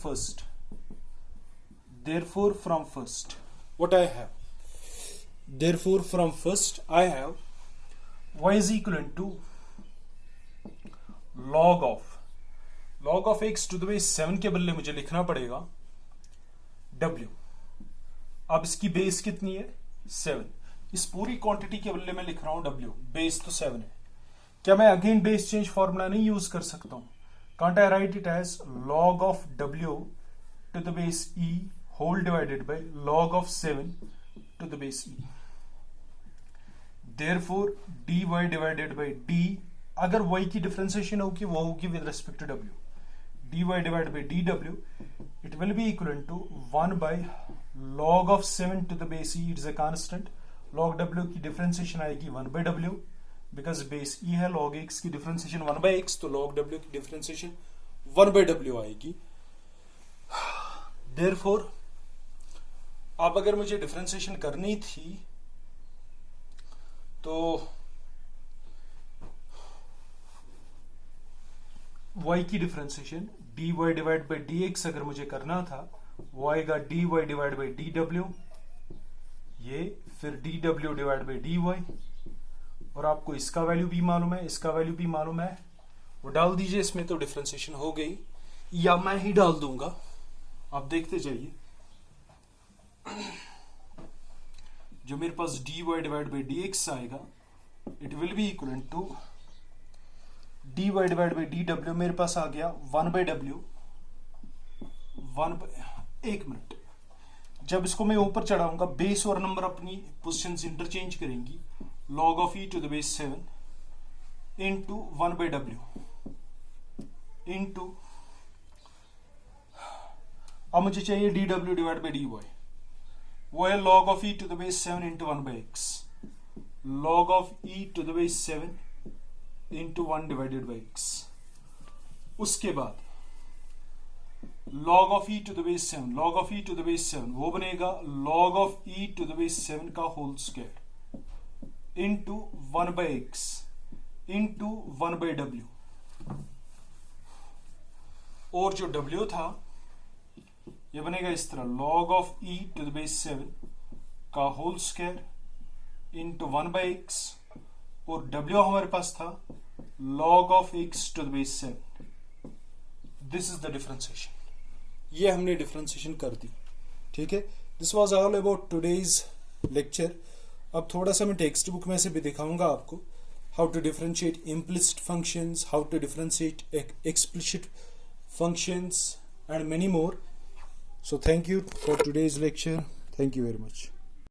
first. Therefore from first what I have, therefore from first I have y is equivalent to log of x to the base 7 के बदले मुझे लिखना पड़ेगा w. अब इसकी base कितनी है 7. इस पूरी क्वांटिटी के बदले मैं लिख रहा हूं w, बेस तो 7 है. क्या मैं अगेन बेस चेंज फॉर्मूला नहीं यूज कर सकता हूं? Can't I write it as log of w to the base e whole divided by log of 7 to the base e. Therefore dy divided by d, अगर y की differentiation होगी वो होगी with respect to w. dy divided by dw, it will be equivalent to 1 by log of 7 to the base e. It is a constant. log w की differentiation आएगी 1 by w, because base ई है. log x की differentiation 1 by x, तो log w की differentiation 1 by w आएगी. Therefore अब अगर मुझे डिफरेंशिएशन करनी थी तो y की differentiation dy divide by dx अगर मुझे करना था वो आएगा dy डिवाइड बाई dw, ये फिर dw डिवाइड बाई dy, और आपको इसका वैल्यू भी मालूम है, इसका वैल्यू भी मालूम है, वो डाल दीजिए इसमें तो डिफरेंशिएशन हो गई, या मैं ही डाल दूंगा, आप देखते जाइए. जो मेरे पास dy डिवाइड बाई dx आएगा it will be equal to dy divide by dw. मेरे पास आ गया 1 बाई w. 1 मिनट, जब इसको मैं ऊपर चढ़ाऊंगा बेस और नंबर अपनी पोजीशंस इंटरचेंज करेंगी. log of e to the base 7 into 1 by w into, अब मुझे चाहिए dw डिवाइड बाई dy, वो है log of e to the base 7 into 1 by x. log of e to the base 7 into 1 divided by x. उसके बाद log of e to the base 7, log of e to the base 7 वो बनेगा log of e to the base 7 का whole square into 1 by x into 1 by w. और जो w था ये बनेगा इस तरह log of e to the base 7 का whole square into 1 by x, और w हमारे पास था log of x to the base 7. This is the differentiation. ये हमने डिफरेंशिएशन कर दी. ठीक है, this was all about today's lecture. अब थोड़ा सा मैं टेक्स्ट बुक में से भी दिखाऊंगा आपको how to differentiate implicit functions, how to differentiate explicit functions and many more. So thank you for today's lecture. Thank you very much.